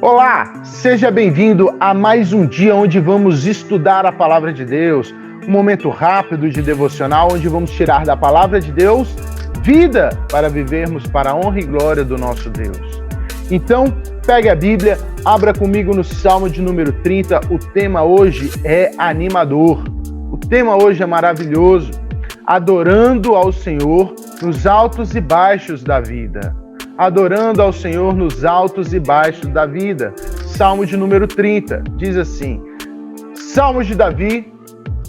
Olá, seja bem-vindo a mais um dia onde vamos estudar a Palavra de Deus, um momento rápido de devocional onde vamos tirar da Palavra de Deus vida para vivermos para a honra e glória do nosso Deus. Então, pegue a Bíblia, abra comigo no Salmo de número 30, o tema hoje é animador, o tema hoje é maravilhoso, adorando ao Senhor nos altos e baixos da vida. Adorando ao Senhor nos altos e baixos da vida. Salmo de número 30, diz assim: Salmo de Davi,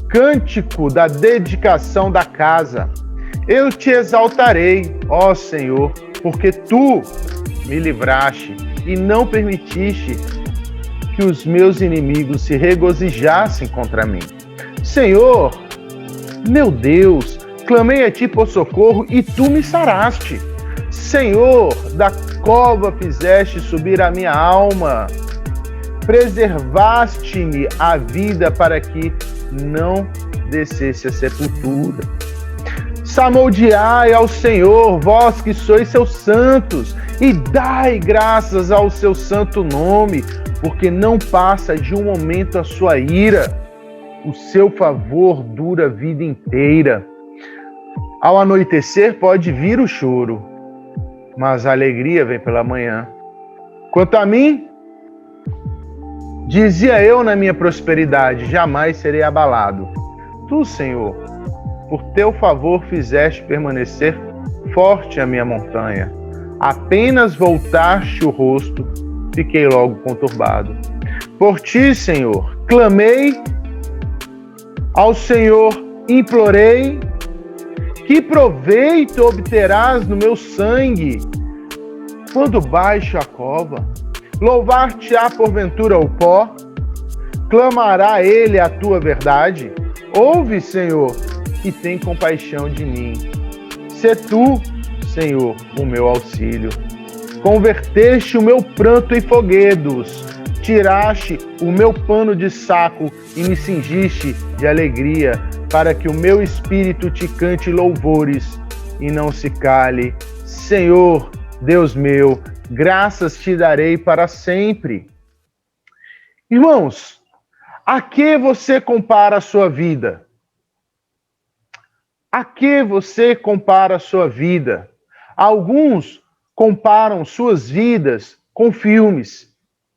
cântico da dedicação da casa. Eu te exaltarei, ó Senhor, porque tu me livraste e não permitiste que os meus inimigos se regozijassem contra mim. Senhor, meu Deus, clamei a ti por socorro e tu me saraste. Senhor, da cova fizeste subir a minha alma, preservaste-me a vida para que não descesse a sepultura. Salmodiai ao Senhor, vós que sois seus santos, e dai graças ao seu santo nome, porque não passa de um momento a sua ira, o seu favor dura a vida inteira. Ao anoitecer pode vir o choro, mas a alegria vem pela manhã. Quanto a mim, dizia eu na minha prosperidade, jamais serei abalado. Tu, Senhor, por teu favor fizeste permanecer forte a minha montanha. Apenas voltaste o rosto, fiquei logo conturbado. Por ti, Senhor, clamei, ao Senhor implorei. Que proveito obterás no meu sangue quando baixo a cova? Louvar-te-á porventura o pó? Clamará ele a tua verdade? Ouve, Senhor, e tem compaixão de mim. Sê tu, Senhor, o meu auxílio. Converteste o meu pranto em foguedos, tiraste o meu pano de saco e me cingiste de alegria, para que o meu espírito te cante louvores e não se cale. Senhor, Deus meu, graças te darei para sempre. Irmãos, a que você compara a sua vida? A que você compara a sua vida? Alguns comparam suas vidas com filmes.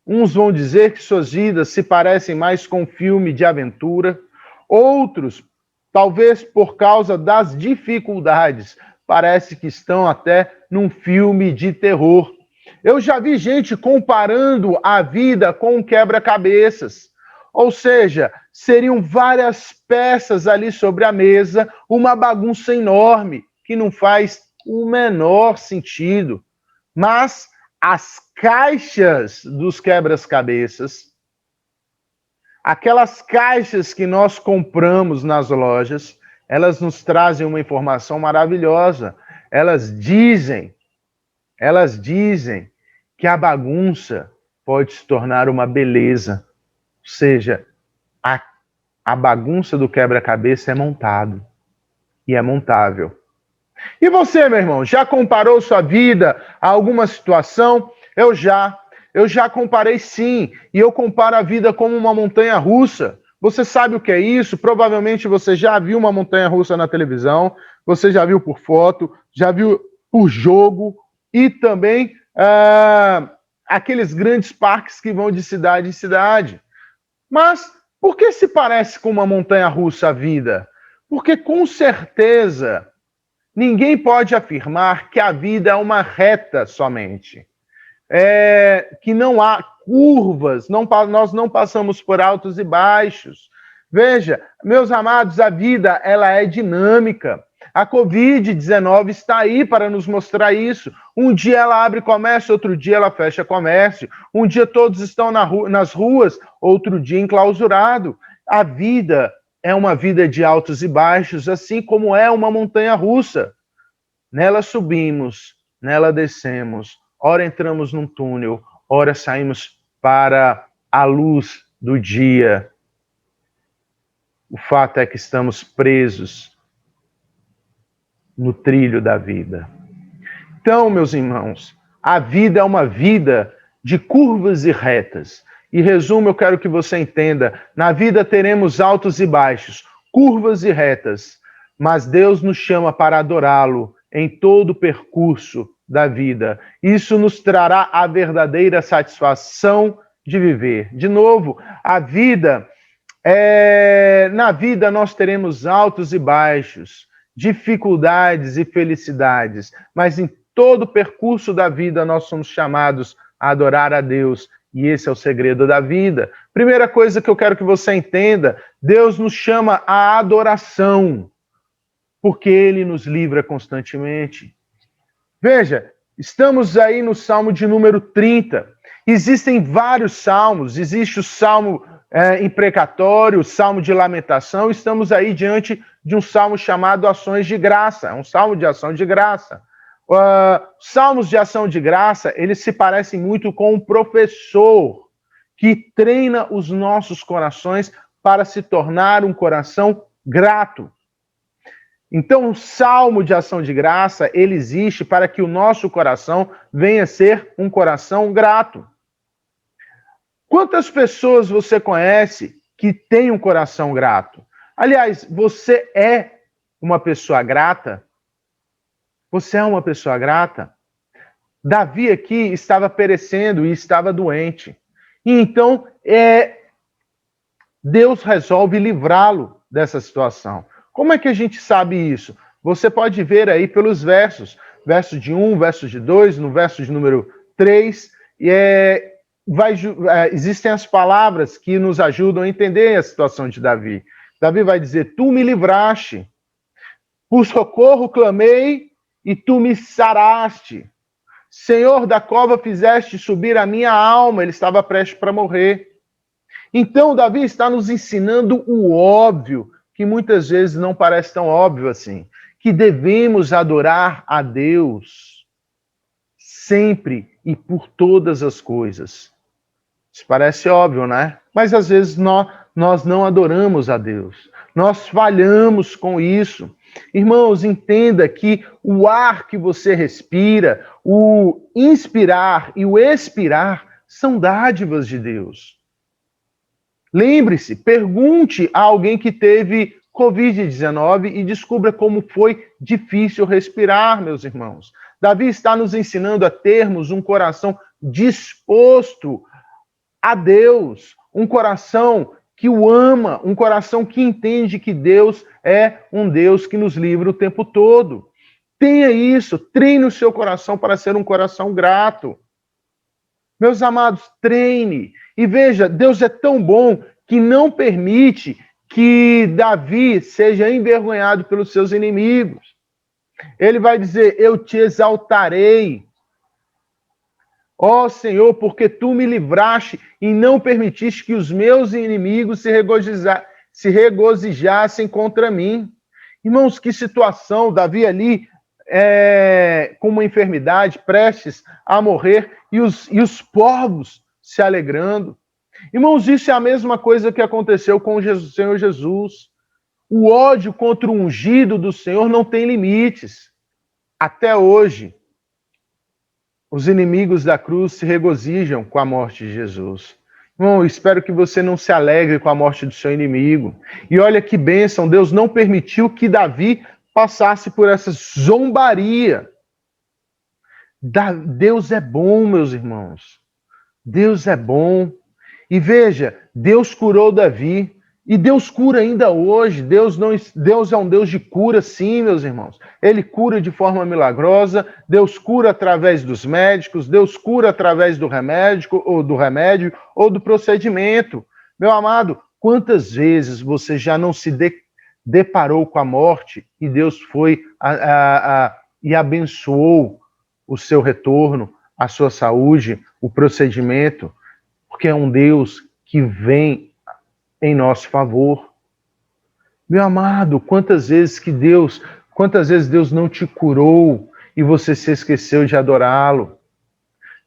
Uns vão dizer que suas vidas se parecem mais com um filme de aventura. Outros, talvez por causa das dificuldades, parece que estão até num filme de terror. Eu já vi gente comparando a vida com um quebra-cabeças. Ou seja, seriam várias peças ali sobre a mesa, uma bagunça enorme, que não faz o menor sentido. Mas as caixas dos quebra-cabeças, aquelas caixas que nós compramos nas lojas, elas nos trazem uma informação maravilhosa. Elas dizem que a bagunça pode se tornar uma beleza. Ou seja, a bagunça do quebra-cabeça é montado e é montável. E você, meu irmão, já comparou sua vida a alguma situação? Eu já comparei sim, e eu comparo a vida como uma montanha-russa. Você sabe o que é isso? Provavelmente você já viu uma montanha-russa na televisão, você já viu por foto, já viu por jogo, e também aqueles grandes parques que vão de cidade em cidade. Mas por que se parece com uma montanha-russa a vida? Porque com certeza ninguém pode afirmar que a vida é uma reta somente. Que não há curvas, nós não passamos por altos e baixos. Veja, meus amados, a vida ela é dinâmica. A Covid-19 está aí para nos mostrar isso. Um dia ela abre comércio, outro dia ela fecha comércio. Um dia todos estão nas ruas, outro dia enclausurado. A vida é uma vida de altos e baixos, assim como é uma montanha-russa. Nela subimos, nela descemos. Ora entramos num túnel, ora saímos para a luz do dia. O fato é que estamos presos no trilho da vida. Então, meus irmãos, a vida é uma vida de curvas e retas. E resumo, eu quero que você entenda, na vida teremos altos e baixos, curvas e retas, mas Deus nos chama para adorá-lo em todo o percurso da vida. Isso nos trará a verdadeira satisfação de viver. De novo, na vida nós teremos altos e baixos, dificuldades e felicidades, mas em todo o percurso da vida nós somos chamados a adorar a Deus, e esse é o segredo da vida. Primeira coisa que eu quero que você entenda, Deus nos chama à adoração, porque Ele nos livra constantemente. Veja, estamos aí no Salmo de número 30. Existem vários salmos, existe o Salmo imprecatório, o Salmo de lamentação, estamos aí diante de um salmo chamado Ações de Graça, é um salmo de ação de graça. Salmos de ação de graça, eles se parecem muito com um professor que treina os nossos corações para se tornar um coração grato. Então, o salmo de ação de graça, ele existe para que o nosso coração venha a ser um coração grato. Quantas pessoas você conhece que tem um coração grato? Aliás, você é uma pessoa grata? Você é uma pessoa grata? Davi aqui estava perecendo e estava doente. E então, Deus resolve livrá-lo dessa situação. Como é que a gente sabe isso? Você pode ver aí pelos versos. Verso de 1, verso de 2, no verso de número 3. Existem as palavras que nos ajudam a entender a situação de Davi. Davi vai dizer, tu me livraste. Por socorro clamei e tu me saraste. Senhor da cova fizeste subir a minha alma. Ele estava prestes para morrer. Então, Davi está nos ensinando o óbvio, que muitas vezes não parece tão óbvio assim, que devemos adorar a Deus sempre e por todas as coisas. Isso parece óbvio, né? Mas às vezes nós não adoramos a Deus. Nós falhamos com isso. Irmãos, entenda que o ar que você respira, o inspirar e o expirar são dádivas de Deus. Lembre-se, pergunte a alguém que teve Covid-19 e descubra como foi difícil respirar, meus irmãos. Davi está nos ensinando a termos um coração disposto a Deus, um coração que o ama, um coração que entende que Deus é um Deus que nos livra o tempo todo. Tenha isso, treine o seu coração para ser um coração grato. Meus amados, treine. E veja, Deus é tão bom que não permite que Davi seja envergonhado pelos seus inimigos. Ele vai dizer, eu te exaltarei. Ó Senhor, porque tu me livraste e não permitiste que os meus inimigos se regozijassem contra mim. Irmãos, que situação, Davi ali com uma enfermidade, prestes a morrer, e os povos se alegrando. Irmãos, isso é a mesma coisa que aconteceu com o Senhor Jesus. O ódio contra o ungido do Senhor não tem limites. Até hoje, os inimigos da cruz se regozijam com a morte de Jesus. Irmão, eu espero que você não se alegre com a morte do seu inimigo. E olha que bênção, Deus não permitiu que Davi passasse por essa zombaria. Deus é bom, meus irmãos. Deus é bom. E veja, Deus curou Davi. E Deus cura ainda hoje. Deus é um Deus de cura, sim, meus irmãos. Ele cura de forma milagrosa. Deus cura através dos médicos. Deus cura através do remédio ou do procedimento. Meu amado, quantas vezes você já não se deparou com a morte e Deus foi e abençoou o seu retorno, a sua saúde, o procedimento? Porque é um Deus que vem em nosso favor. Meu amado, quantas vezes Deus não te curou e você se esqueceu de adorá-lo?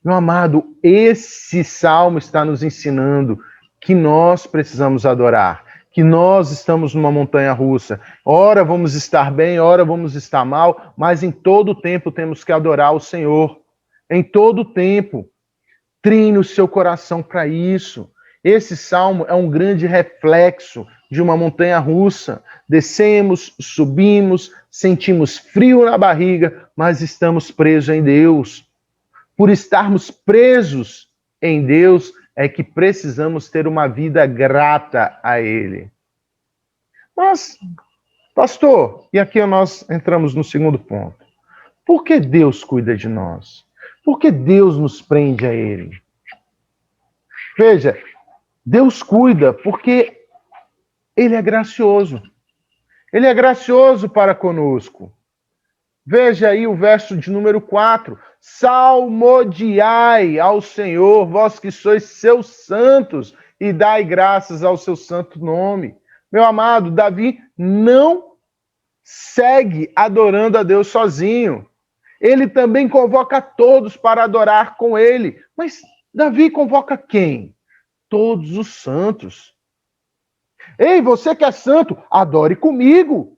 Meu amado, esse salmo está nos ensinando que nós precisamos adorar, que nós estamos numa montanha russa. Ora vamos estar bem, ora vamos estar mal, mas em todo tempo temos que adorar o Senhor. Em todo tempo. Treine o seu coração para isso. Esse salmo é um grande reflexo de uma montanha russa. Descemos, subimos, sentimos frio na barriga, mas estamos presos em Deus. Por estarmos presos em Deus, é que precisamos ter uma vida grata a Ele. Mas, pastor, e aqui nós entramos no segundo ponto. Por que Deus cuida de nós? Por que Deus nos prende a Ele? Veja, Deus cuida porque Ele é gracioso. Ele é gracioso para conosco. Veja aí o verso de número 4. Salmodiai ao Senhor, vós que sois seus santos, e dai graças ao seu santo nome. Meu amado, Davi não segue adorando a Deus sozinho. Ele também convoca todos para adorar com ele. Mas Davi convoca quem? Todos os santos. Ei, você que é santo, adore comigo.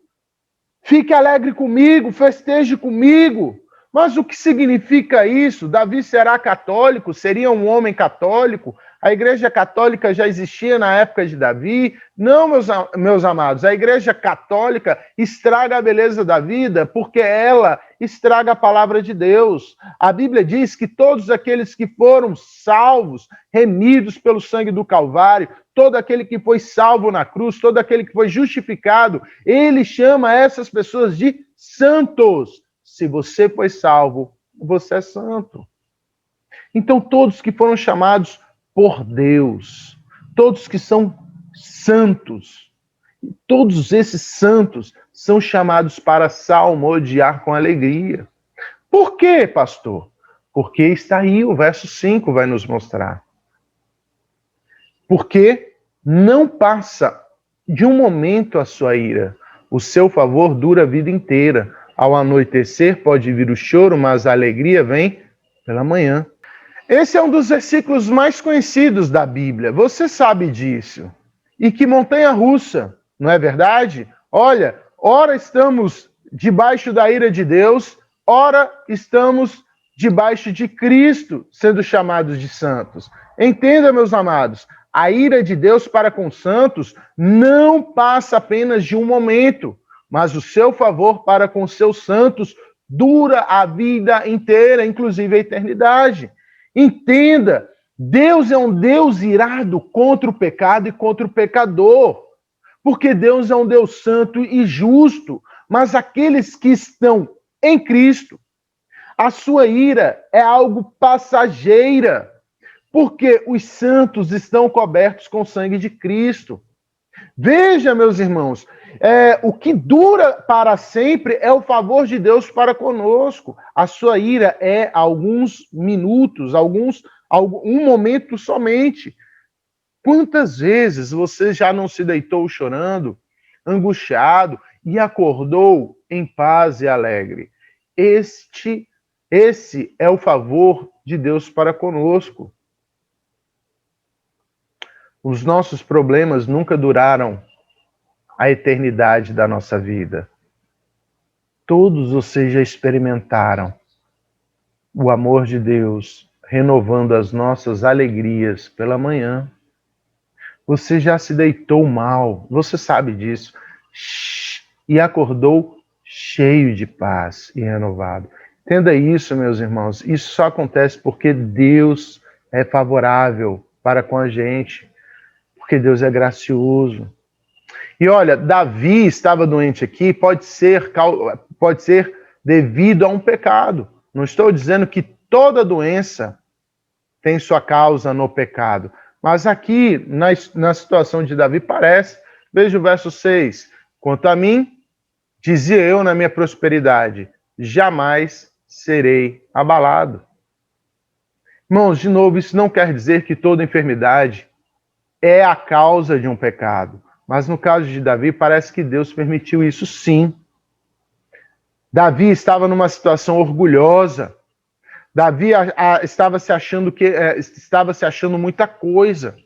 Fique alegre comigo, festeje comigo. Mas o que significa isso? Davi será católico? Seria um homem católico? A igreja católica já existia na época de Davi? Não, meus amados, a igreja católica estraga a beleza da vida porque ela estraga a palavra de Deus. A Bíblia diz que todos aqueles que foram salvos, remidos pelo sangue do Calvário, todo aquele que foi salvo na cruz, todo aquele que foi justificado, ele chama essas pessoas de santos. Se você foi salvo, você é santo. Então, todos que foram chamados por Deus, todos que são santos, todos esses santos são chamados para salmodiar com alegria. Por quê, pastor? Porque está aí, o verso 5 vai nos mostrar. Porque não passa de um momento a sua ira, o seu favor dura a vida inteira. Ao anoitecer pode vir o choro, mas a alegria vem pela manhã. Esse é um dos versículos mais conhecidos da Bíblia. Você sabe disso. E que montanha russa, não é verdade? Olha, ora estamos debaixo da ira de Deus, ora estamos debaixo de Cristo, sendo chamados de santos. Entenda, meus amados, a ira de Deus para com os santos não passa apenas de um momento, mas o seu favor para com os seus santos dura a vida inteira, inclusive a eternidade. Entenda, Deus é um Deus irado contra o pecado e contra o pecador, porque Deus é um Deus santo e justo, mas aqueles que estão em Cristo, a sua ira é algo passageira, porque os santos estão cobertos com o sangue de Cristo. Veja, meus irmãos, o que dura para sempre é o favor de Deus para conosco. A sua ira é alguns minutos, um momento somente. Quantas vezes você já não se deitou chorando, angustiado e acordou em paz e alegre? Esse é o favor de Deus para conosco. Os nossos problemas nunca duraram a eternidade da nossa vida. Todos vocês já experimentaram o amor de Deus renovando as nossas alegrias pela manhã. Você já se deitou mal, você sabe disso, e acordou cheio de paz e renovado. Entenda isso, meus irmãos, isso só acontece porque Deus é favorável para com a gente, porque Deus é gracioso. E olha, Davi estava doente aqui, pode ser devido a um pecado. Não estou dizendo que toda doença tem sua causa no pecado. Mas aqui, na situação de Davi, parece. Veja o verso 6. Quanto a mim, dizia eu na minha prosperidade, jamais serei abalado. Irmãos, de novo, isso não quer dizer que toda enfermidade é a causa de um pecado. Mas no caso de Davi, parece que Deus permitiu isso sim. Davi estava numa situação orgulhosa. Davi estava se achando muita coisa.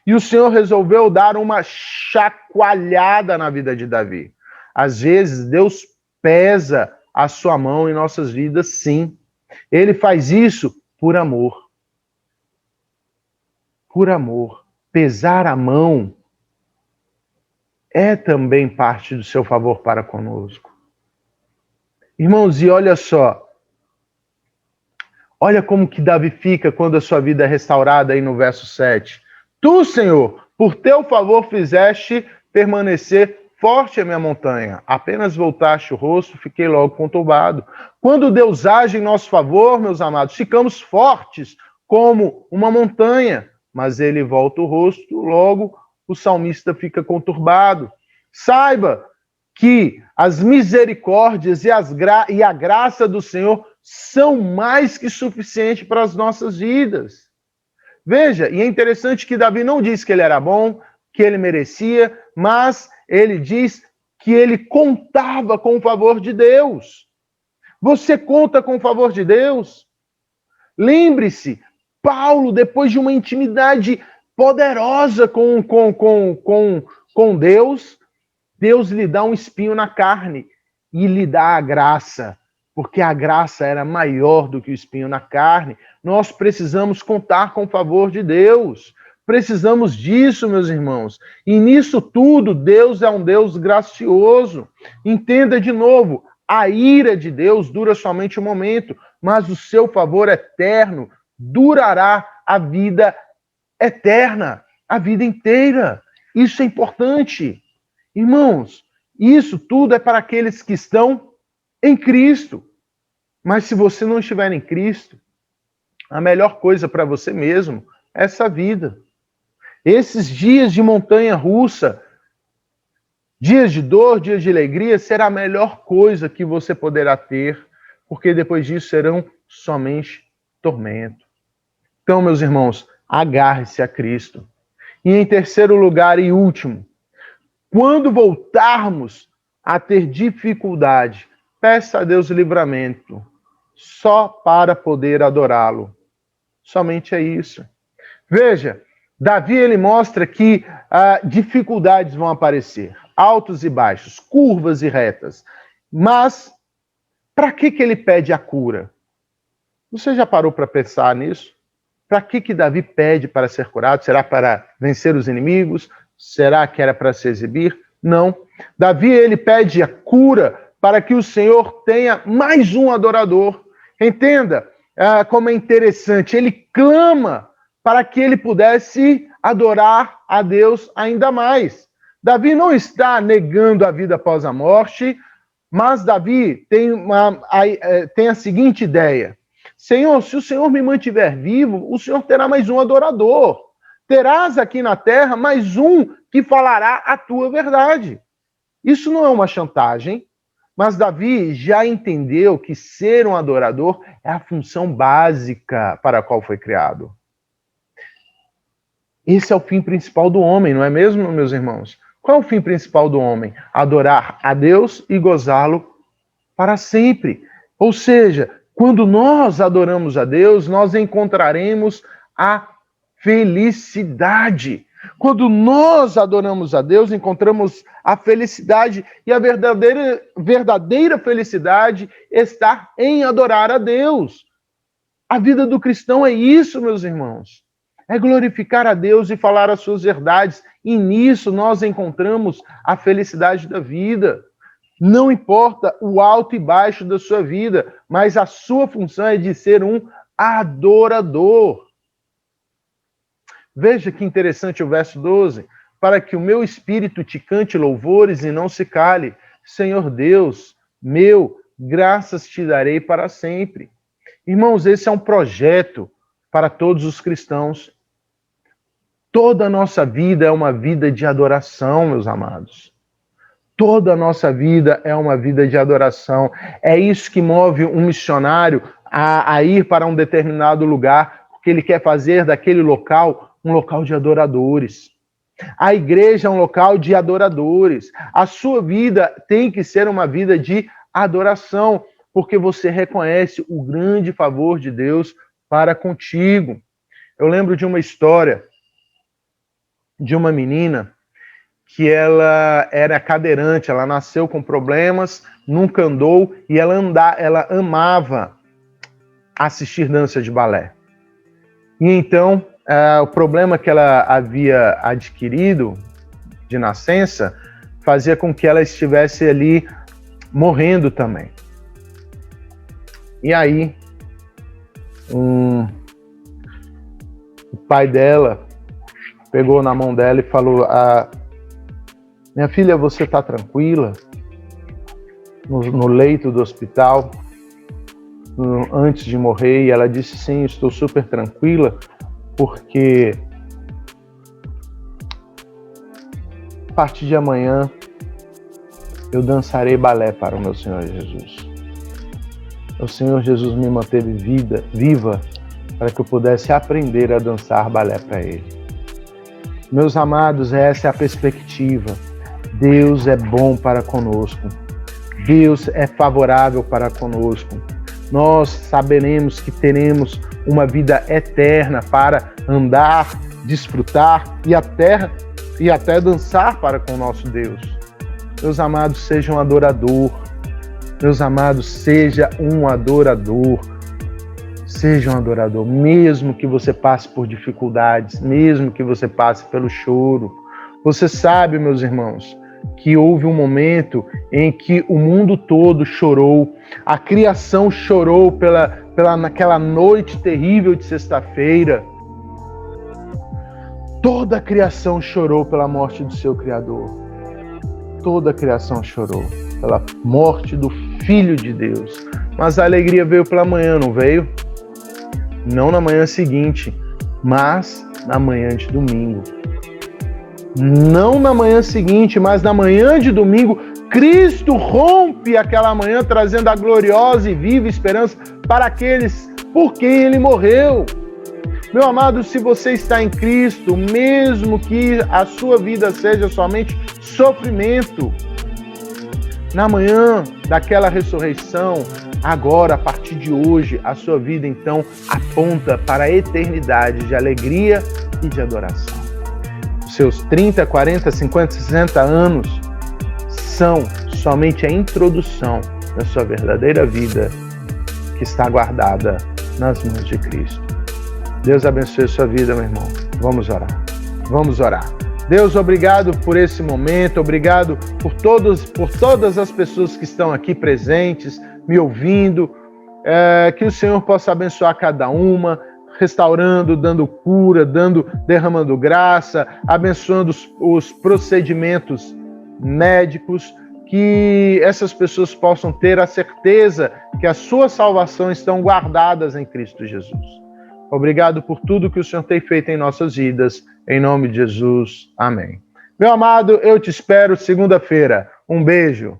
E o Senhor resolveu dar uma chacoalhada na vida de Davi. Às vezes, Deus pesa a sua mão em nossas vidas, sim. Ele faz isso por amor. Por amor. Pesar a mão é também parte do seu favor para conosco. Irmãos, e olha só. Olha como que Davi fica quando a sua vida é restaurada aí no verso 7. Tu, Senhor, por teu favor fizeste permanecer forte a minha montanha. Apenas voltaste o rosto, fiquei logo conturbado. Quando Deus age em nosso favor, meus amados, ficamos fortes como uma montanha. Mas ele volta o rosto, logo o salmista fica conturbado. Saiba que as misericórdias e a graça do Senhor são mais que suficientes para as nossas vidas. Veja, e é interessante que Davi não diz que ele era bom, que ele merecia, mas ele diz que ele contava com o favor de Deus. Você conta com o favor de Deus? Lembre-se, Paulo, depois de uma intimidade poderosa com Deus, Deus lhe dá um espinho na carne e lhe dá a graça, porque a graça era maior do que o espinho na carne. Nós precisamos contar com o favor de Deus. Precisamos disso, meus irmãos. E nisso tudo, Deus é um Deus gracioso. Entenda de novo, a ira de Deus dura somente um momento, mas o seu favor eterno durará a vida eterna, a vida inteira. Isso é importante. Irmãos, isso tudo é para aqueles que estão em Cristo. Mas se você não estiver em Cristo, a melhor coisa para você mesmo é essa vida. Esses dias de montanha russa, dias de dor, dias de alegria, será a melhor coisa que você poderá ter, porque depois disso serão somente tormento. Então, meus irmãos, agarre-se a Cristo. E em terceiro lugar e último, quando voltarmos a ter dificuldade, peça a Deus livramento, só para poder adorá-lo. Somente é isso. Veja, Davi ele mostra que dificuldades vão aparecer, altos e baixos, curvas e retas. Mas, para que ele pede a cura? Você já parou para pensar nisso? Para que Davi pede para ser curado? Será para vencer os inimigos? Será que era para se exibir? Não. Davi ele pede a cura para que o Senhor tenha mais um adorador. Entenda como é interessante. Ele clama para que ele pudesse adorar a Deus ainda mais. Davi não está negando a vida após a morte, mas Davi tem a seguinte ideia. Senhor, se o Senhor me mantiver vivo, o Senhor terá mais um adorador. Terás aqui na terra mais um que falará a tua verdade. Isso não é uma chantagem, mas Davi já entendeu que ser um adorador é a função básica para a qual foi criado. Esse é o fim principal do homem, não é mesmo, meus irmãos? Qual é o fim principal do homem? Adorar a Deus e gozá-lo para sempre. Ou seja, quando nós adoramos a Deus, nós encontraremos a felicidade. Quando nós adoramos a Deus, encontramos a felicidade, e a verdadeira felicidade está em adorar a Deus. A vida do cristão é isso, meus irmãos. É glorificar a Deus e falar as suas verdades. E nisso nós encontramos a felicidade da vida. Não importa o alto e baixo da sua vida, mas a sua função é de ser um adorador. Veja que interessante o verso 12. Para que o meu espírito te cante louvores e não se cale. Senhor Deus, meu, graças te darei para sempre. Irmãos, esse é um projeto para todos os cristãos. Toda a nossa vida é uma vida de adoração, meus amados. Toda a nossa vida é uma vida de adoração. É isso que move um missionário a ir para um determinado lugar, porque ele quer fazer daquele local um local de adoradores. A igreja é um local de adoradores. A sua vida tem que ser uma vida de adoração, porque você reconhece o grande favor de Deus para contigo. Eu lembro de uma história de uma menina que ela era cadeirante, ela nasceu com problemas, nunca andou, e ela amava assistir dança de balé. E então, o problema que ela havia adquirido de nascença fazia com que ela estivesse ali morrendo também. E aí, o pai dela pegou na mão dela e falou: minha filha, você está tranquila? No leito do hospital, antes de morrer, e ela disse: sim, estou super tranquila, porque a partir de amanhã eu dançarei balé para o meu Senhor Jesus. O Senhor Jesus me manteve viva para que eu pudesse aprender a dançar balé para Ele. Meus amados, essa é a perspectiva. Deus é bom para conosco. Deus é favorável para conosco. Nós saberemos que teremos uma vida eterna para andar, desfrutar e até dançar para com o nosso Deus. Meus amados, seja um adorador. Meus amados, seja um adorador. Seja um adorador, mesmo que você passe por dificuldades, mesmo que você passe pelo choro. Você sabe, meus irmãos, que houve um momento em que o mundo todo chorou, a criação chorou naquela noite terrível de sexta-feira. Toda a criação chorou pela morte do seu Criador. Toda a criação chorou pela morte do Filho de Deus. Mas a alegria veio pela manhã, não veio? Não na manhã seguinte, mas na manhã de domingo. Não na manhã seguinte, mas na manhã de domingo, Cristo rompe aquela manhã, trazendo a gloriosa e viva esperança para aqueles por quem Ele morreu. Meu amado, se você está em Cristo, mesmo que a sua vida seja somente sofrimento, na manhã daquela ressurreição, agora, a partir de hoje, a sua vida, então, aponta para a eternidade de alegria e de adoração. Os seus 30, 40, 50, 60 anos são somente a introdução da sua verdadeira vida que está guardada nas mãos de Cristo. Deus abençoe a sua vida, meu irmão. Vamos orar. Vamos orar. Deus, obrigado por esse momento, obrigado por todas as pessoas que estão aqui presentes, me ouvindo, que o Senhor possa abençoar cada uma, restaurando, dando cura, derramando graça, abençoando os procedimentos médicos, que essas pessoas possam ter a certeza que a sua salvação estão guardadas em Cristo Jesus. Obrigado por tudo que o Senhor tem feito em nossas vidas, em nome de Jesus. Amém. Meu amado, eu te espero segunda-feira. Um beijo.